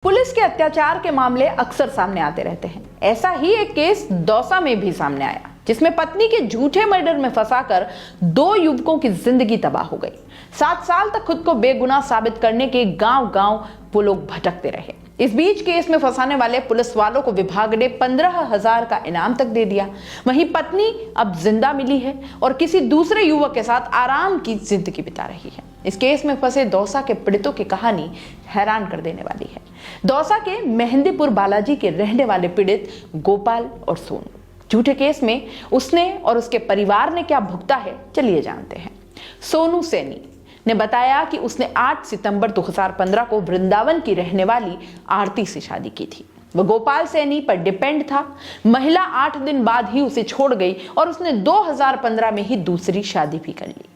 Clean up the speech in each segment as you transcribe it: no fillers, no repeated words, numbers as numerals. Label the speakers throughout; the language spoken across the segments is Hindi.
Speaker 1: पुलिस के अत्याचार के मामले अक्सर सामने आते रहते हैं। ऐसा ही एक केस दौसा में भी सामने आया, जिसमें पत्नी के झूठे मर्डर में फंसाकर 2 युवकों की जिंदगी तबाह हो गई। 7 साल तक खुद को बेगुनाह साबित करने के गांव-गांव वो लोग भटकते रहे। इस बीच केस में फंसाने वाले पुलिस वालों को विभाग ने 15,000 का इनाम तक दे दिया। वहीं पत्नी अब जिंदा मिली है और किसी दूसरे युवक के साथ आराम की जिंदगी बिता रही है। इस केस में फंसे दौसा के पीड़ितों की कहानी हैरान कर देने वाली है। दौसा के मेहंदीपुर बालाजी के रहने वाले पीड़ित गोपाल और सोनू, झूठे केस में उसने और उसके परिवार ने क्या भुगता है, चलिए जानते हैं। सोनू सैनी ने बताया कि उसने 8 सितंबर 2015 को वृंदावन की रहने वाली आरती से शादी की थी। वह गोपाल सैनी पर डिपेंड था। महिला 8 दिन बाद ही उसे छोड़ गई और उसने 2015 में ही दूसरी शादी भी कर ली।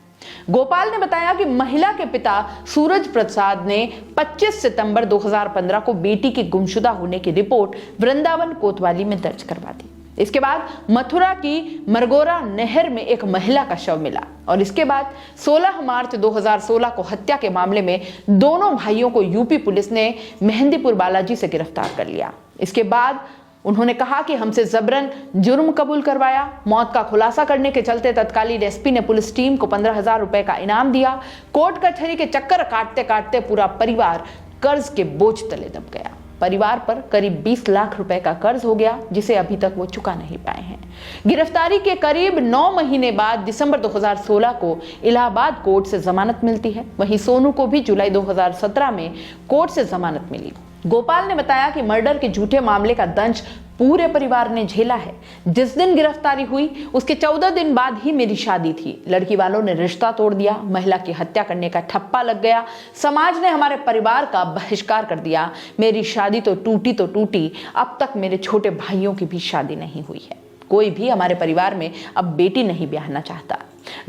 Speaker 1: गोपाल ने बताया कि महिला के पिता सूरज प्रसाद ने 25 सितंबर 2015 को बेटी के गुमशुदा होने की रिपोर्ट वृंदावन कोतवाली में दर्ज करवा दी। इसके बाद मथुरा की मरगोरा नहर में एक महिला का शव मिला और इसके बाद 16 मार्च 2016 को हत्या के मामले में दोनों भाइयों को यूपी पुलिस ने मेहंदीपुर बालाजी से गिरफ्तार कर लिया। इसके बाद उन्होंने कहा कि हमसे जबरन जुर्म कबूल करवाया। मौत का खुलासा करने के चलते तत्कालीन एसपी ने पुलिस टीम को 15,000 रुपए का इनाम दिया। कोर्ट कचहरी के चक्कर काटते काटते पूरा परिवार कर्ज के बोझ तले दब गया। परिवार पर करीब 20 लाख रुपए का कर्ज हो गया, जिसे अभी तक वो चुका नहीं पाए हैं। गिरफ्तारी के करीब 9 महीने बाद दिसंबर 2016 को इलाहाबाद कोर्ट से जमानत मिलती है। वहीं सोनू को भी जुलाई 2017 में कोर्ट से जमानत मिली। गोपाल ने बताया कि मर्डर के झूठे मामले का दंश पूरे परिवार ने झेला है। जिस दिन गिरफ्तारी हुई उसके 14 दिन बाद ही मेरी शादी थी। लड़की वालों ने रिश्ता तोड़ दिया, महिला की हत्या करने का ठप्पा लग गया, समाज ने हमारे परिवार का बहिष्कार कर दिया। मेरी शादी तो टूटी, अब तक मेरे छोटे भाइयों की भी शादी नहीं हुई है। कोई भी हमारे परिवार में अब बेटी नहीं ब्याहना चाहता।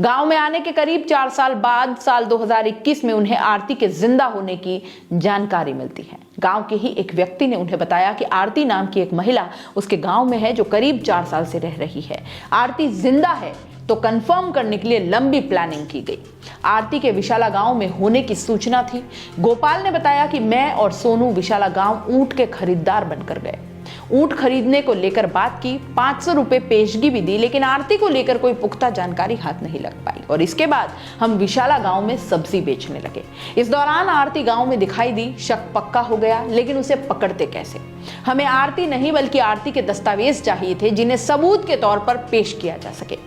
Speaker 1: गांव में आने के करीब 4 साल बाद साल 2021 में उन्हें आरती के जिंदा होने की जानकारी मिलती है। गांव के ही एक व्यक्ति ने उन्हें बताया कि आरती नाम की एक महिला उसके गांव में है जो करीब 4 साल से रह रही है। आरती जिंदा है तो कंफर्म करने के लिए लंबी प्लानिंग की गई। आरती के विशाला गांव में होने की सूचना थी। गोपाल ने बताया कि मैं और सोनू विशाला गांव ऊंट के खरीदार बनकर गए। ऊंट खरीदने को लेकर बात की, 500 रुपए पेशगी भी दी, लेकिन आरती को लेकर कोई पुख्ता जानकारी हाथ नहीं लग पाई और इसके बाद हम विशाला गांव में सब्जी बेचने लगे। इस दौरान आरती गांव में दिखाई दी। शक पक्का हो गया, लेकिन उसे पकड़ते कैसे? हमें आरती नहीं बल्कि आरती के दस्तावेज चाहिए थे, जिन्हें सबूत के तौर पर पेश किया जा सके।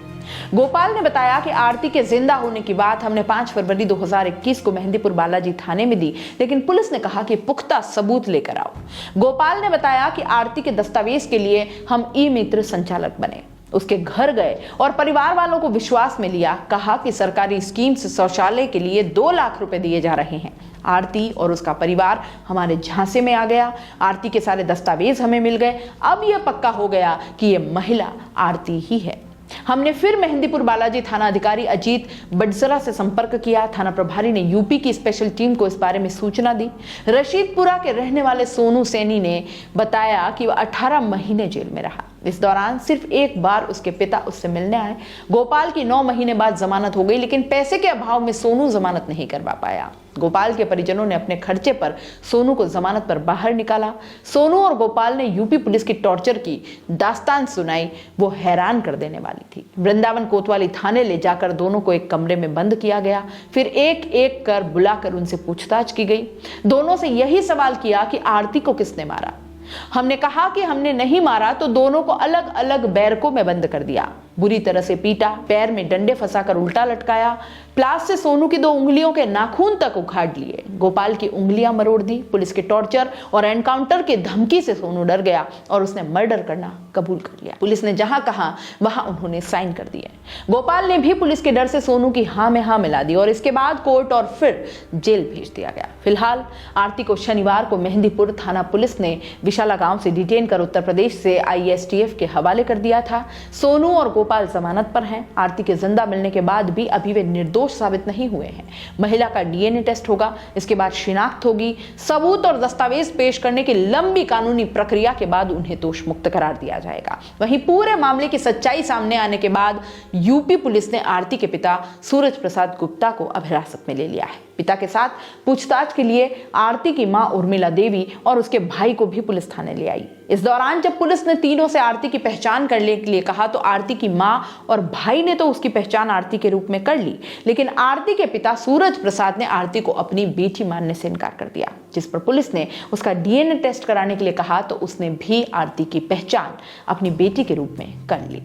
Speaker 1: गोपाल ने बताया कि आरती के जिंदा होने की बात हमने 5 फरवरी 2021 को मेहंदीपुर बालाजी थाने में दी, लेकिन पुलिस ने कहा कि पुख्ता सबूत लेकर आओ। गोपाल ने बताया कि आरती के दस्तावेज के लिए हम ई मित्र संचालक बने, उसके घर गए और परिवार वालों को विश्वास में लिया। कहा कि सरकारी स्कीम से शौचालय के लिए 2 लाख रुपए दिए जा रहे हैं। आरती और उसका परिवार हमारे झांसे में आ गया। आरती के सारे दस्तावेज हमें मिल गए। अब यह पक्का हो गया कि यह महिला आरती ही है। हमने फिर मेहंदीपुर बालाजी थाना अधिकारी अजीत बडसरा से संपर्क किया। थाना प्रभारी ने यूपी की स्पेशल टीम को इस बारे में सूचना दी। रशीदपुरा के रहने वाले सोनू सैनी ने बताया कि वह 18 महीने जेल में रहा। इस दौरान सिर्फ एक बार उसके पिता उससे मिलने आए। गोपाल की 9 महीने बाद जमानत हो गई, लेकिन पैसे के अभाव में सोनू जमानत नहीं करवा पाया। गोपाल के परिजनों ने अपने खर्चे पर सोनू को जमानत पर बाहर निकाला। सोनू और गोपाल ने यूपी पुलिस की टॉर्चर की दास्तान सुनाई, वो हैरान कर देने वाली थी। वृंदावन कोतवाली थाने ले जाकर दोनों को एक कमरे में बंद किया गया। फिर एक एक कर बुलाकर उनसे पूछताछ की गई। दोनों से यही सवाल किया कि आरती को किसने मारा। हमने कहा कि हमने नहीं मारा तो दोनों को अलग अलग बैरकों में बंद कर दिया, बुरी तरह से पीटा, पैर में डंडे फंसाकर उल्टा लटकाया, प्लास से सोनू की 2 उंगलियों के नाखून तक उखाड़ लिए, गोपाल की उंगलियां मरोड़ दी। पुलिस के टॉर्चर और एनकाउंटर की धमकी से सोनू डर गया और उसने मर्डर करना कबूल कर लिया। पुलिस ने जहां कहा वहां उन्होंने साइन कर दिए। गोपाल ने भी पुलिस के डर से सोनू की हाँ में हाँ मिला दी और इसके बाद कोर्ट और फिर जेल भेज दिया गया। फिलहाल आरती को शनिवार को मेहंदीपुर थाना पुलिस ने विशाला गांव से डिटेन कर उत्तर प्रदेश से ISTF के हवाले कर दिया था। सोनू और गोपाल जमानत पर हैं। आरती के जिंदा मिलने के बाद भी अभी वे निर्दोष साबित नहीं हुए हैं। महिला का डीएनए टेस्ट होगा, इसके बाद शिनाख्त होगी। सबूत और दस्तावेज पेश करने की लंबी कानूनी प्रक्रिया के बाद उन्हें दोष मुक्त करार दिया जाएगा। वहीं पूरे मामले की सच्चाई सामने आने के बाद यूपी पुलिस ने आरती के पिता सूरज प्रसाद गुप्ता को अब हिरासत में ले लिया है। पिता के साथ पूछताछ के लिए आरती की मां उर्मिला देवी और उसके भाई को भी पुलिस थाने ले आई। इस दौरान जब पुलिस ने तीनों से आरती की पहचान करने के लिए कहा तो आरती की मां और भाई ने तो उसकी पहचान आरती के रूप में कर ली, लेकिन आरती के पिता सूरज प्रसाद ने आरती को अपनी बेटी मानने से इनकार कर दिया। जिस पर पुलिस ने उसका डीएनए टेस्ट कराने के लिए कहा तो उसने भी आरती की पहचान अपनी बेटी के रूप में कर ली।